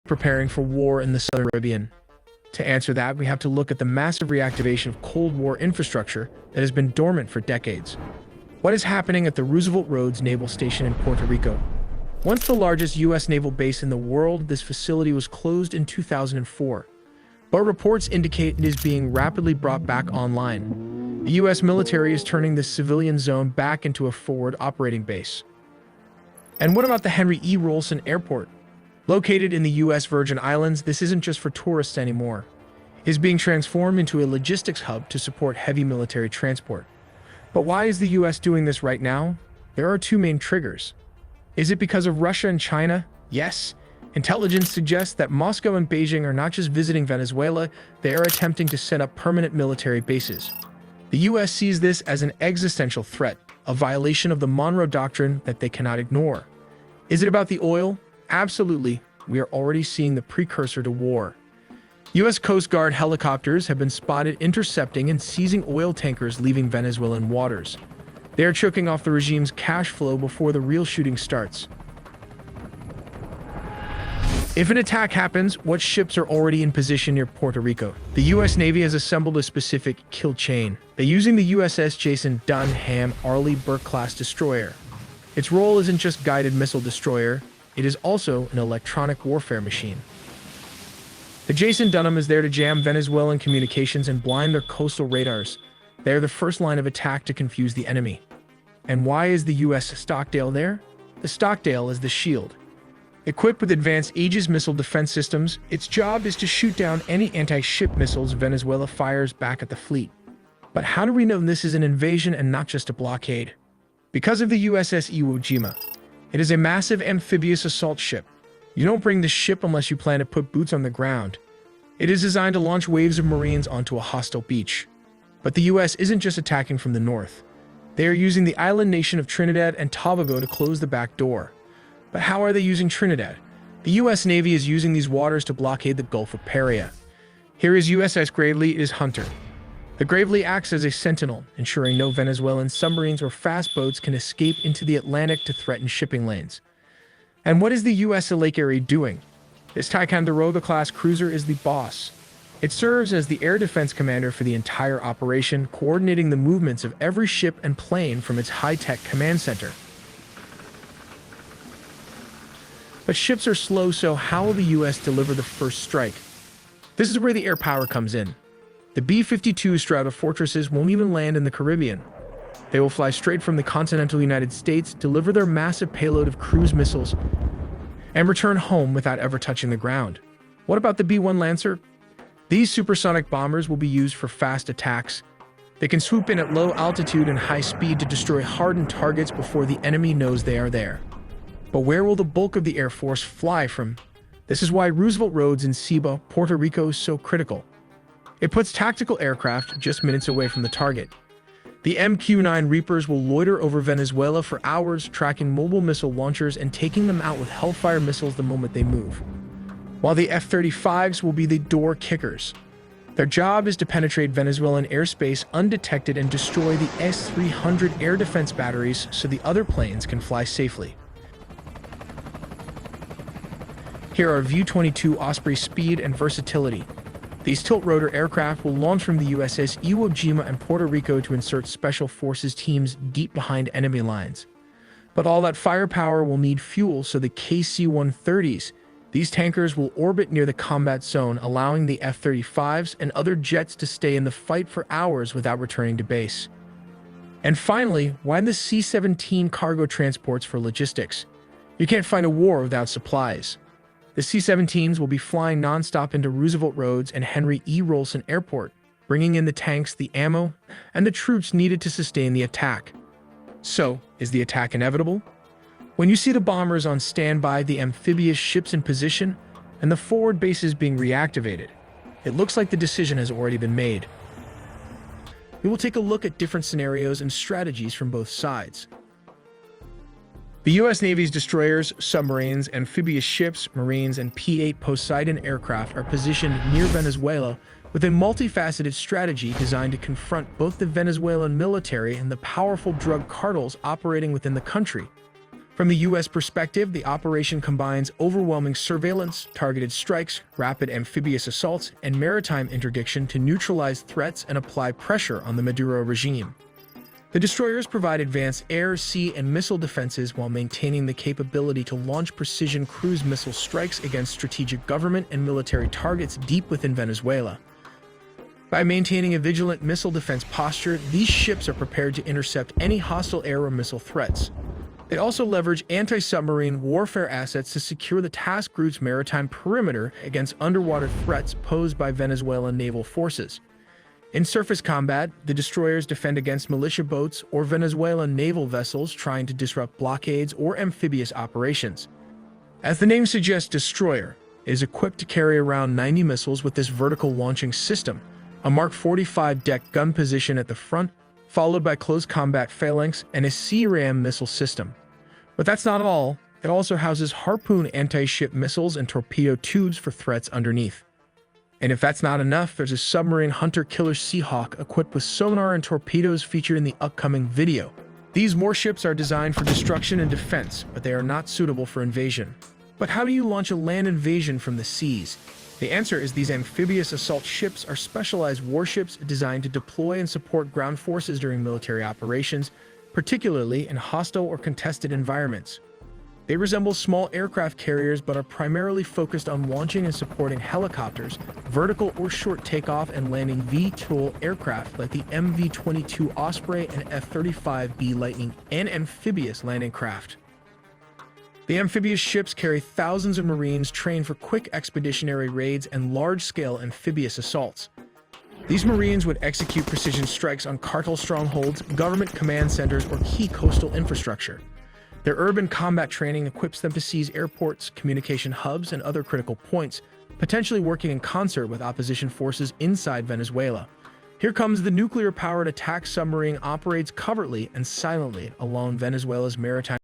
preparing for war in the Southern Caribbean? To answer that, we have to look at the massive reactivation of Cold War infrastructure that has been dormant for decades. What is happening at the Roosevelt Roads Naval Station in Puerto Rico? Once the largest U.S. naval base in the world, this facility was closed in 2004. But reports indicate it is being rapidly brought back online. The U.S. military is turning this civilian zone back into a forward operating base. And what about the Henry E. Rolson Airport? Located in the U.S. Virgin Islands, this isn't just for tourists anymore. It is being transformed into a logistics hub to support heavy military transport. But why is the U.S. doing this right now? There are two main triggers. Is it because of Russia and China? Yes. Intelligence suggests that Moscow and Beijing are not just visiting Venezuela, they are attempting to set up permanent military bases. The U.S. sees this as an existential threat, a violation of the Monroe Doctrine that they cannot ignore. Is it about the oil? Absolutely. We are already seeing the precursor to war. U.S. Coast Guard helicopters have been spotted intercepting and seizing oil tankers leaving Venezuelan waters. They are choking off the regime's cash flow before the real shooting starts. If an attack happens, what ships are already in position near Puerto Rico? The U.S. Navy has assembled a specific kill chain. They're using the USS Jason Dunham Arleigh Burke-class destroyer. Its role isn't just guided missile destroyer, it is also an electronic warfare machine. The Jason Dunham is there to jam Venezuelan communications and blind their coastal radars. They are the first line of attack to confuse the enemy. And why is the U.S. Stockdale there? The Stockdale is the shield. Equipped with advanced Aegis missile defense systems, its job is to shoot down any anti-ship missiles Venezuela fires back at the fleet. But how do we know this is an invasion and not just a blockade? Because of the USS Iwo Jima. It is a massive amphibious assault ship. You don't bring this ship unless you plan to put boots on the ground. It is designed to launch waves of Marines onto a hostile beach. But the US isn't just attacking from the north. They are using the island nation of Trinidad and Tobago to close the back door. But how are they using Trinidad? The U.S. Navy is using these waters to blockade the Gulf of Paria. Here is USS Gravely, it is Hunter. The Gravely acts as a sentinel, ensuring no Venezuelan submarines or fast boats can escape into the Atlantic to threaten shipping lanes. And what is the U.S. Lake Erie doing? This Ticonderoga-class cruiser is the boss. It serves as the air defense commander for the entire operation, coordinating the movements of every ship and plane from its high-tech command center. But ships are slow, so how will the U.S. deliver the first strike? This is where the air power comes in. The B-52 Stratofortresses won't even land in the Caribbean. They will fly straight from the continental United States, deliver their massive payload of cruise missiles, and return home without ever touching the ground. What about the B-1 Lancer? These supersonic bombers will be used for fast attacks. They can swoop in at low altitude and high speed to destroy hardened targets before the enemy knows they are there. But where will the bulk of the Air Force fly from? This is why Roosevelt Roads in Ceiba, Puerto Rico is so critical. It puts tactical aircraft just minutes away from the target. The MQ-9 Reapers will loiter over Venezuela for hours, tracking mobile missile launchers and taking them out with Hellfire missiles the moment they move. While the F-35s will be the door kickers. Their job is to penetrate Venezuelan airspace undetected and destroy the S-300 air defense batteries so the other planes can fly safely. Here are VU-22 Osprey speed and versatility. These tilt-rotor aircraft will launch from the USS Iwo Jima and Puerto Rico to insert special forces teams deep behind enemy lines. But all that firepower will need fuel, so the KC-130s, these tankers will orbit near the combat zone, allowing the F-35s and other jets to stay in the fight for hours without returning to base. And finally, why the C-17 cargo transports for logistics? You can't fight a war without supplies. The C-17s will be flying non-stop into Roosevelt Roads and Henry E. Rolson Airport, bringing in the tanks, the ammo, and the troops needed to sustain the attack. So, is the attack inevitable? When you see the bombers on standby, the amphibious ships in position, and the forward bases being reactivated, it looks like the decision has already been made. We will take a look at different scenarios and strategies from both sides. The U.S. Navy's destroyers, submarines, amphibious ships, Marines, and P-8 Poseidon aircraft are positioned near Venezuela with a multifaceted strategy designed to confront both the Venezuelan military and the powerful drug cartels operating within the country. From the U.S. perspective, the operation combines overwhelming surveillance, targeted strikes, rapid amphibious assaults, and maritime interdiction to neutralize threats and apply pressure on the Maduro regime. The destroyers provide advanced air, sea, and missile defenses while maintaining the capability to launch precision cruise missile strikes against strategic government and military targets deep within Venezuela. By maintaining a vigilant missile defense posture, these ships are prepared to intercept any hostile air or missile threats. They also leverage anti-submarine warfare assets to secure the task route's maritime perimeter against underwater threats posed by Venezuelan naval forces. In surface combat, the destroyers defend against militia boats or Venezuelan naval vessels trying to disrupt blockades or amphibious operations. As the name suggests, destroyer is equipped to carry around 90 missiles with this vertical launching system, a Mark 45 deck gun position at the front, followed by close combat phalanx and a CRAM missile system. But that's not all. It also houses Harpoon anti-ship missiles and torpedo tubes for threats underneath. And if that's not enough, there's a submarine hunter-killer Seahawk equipped with sonar and torpedoes featured in the upcoming video. These warships are designed for destruction and defense, but they are not suitable for invasion. But how do you launch a land invasion from the seas? The answer is these amphibious assault ships are specialized warships designed to deploy and support ground forces during military operations, particularly in hostile or contested environments. They resemble small aircraft carriers but are primarily focused on launching and supporting helicopters, vertical or short takeoff and landing VTOL aircraft like the MV-22 Osprey and F-35B Lightning, and amphibious landing craft. The amphibious ships carry thousands of Marines trained for quick expeditionary raids and large-scale amphibious assaults. These Marines would execute precision strikes on cartel strongholds, government command centers, or key coastal infrastructure. Their urban combat training equips them to seize airports, communication hubs, and other critical points, potentially working in concert with opposition forces inside Venezuela. Here comes the nuclear-powered attack submarine operates covertly and silently along Venezuela's maritime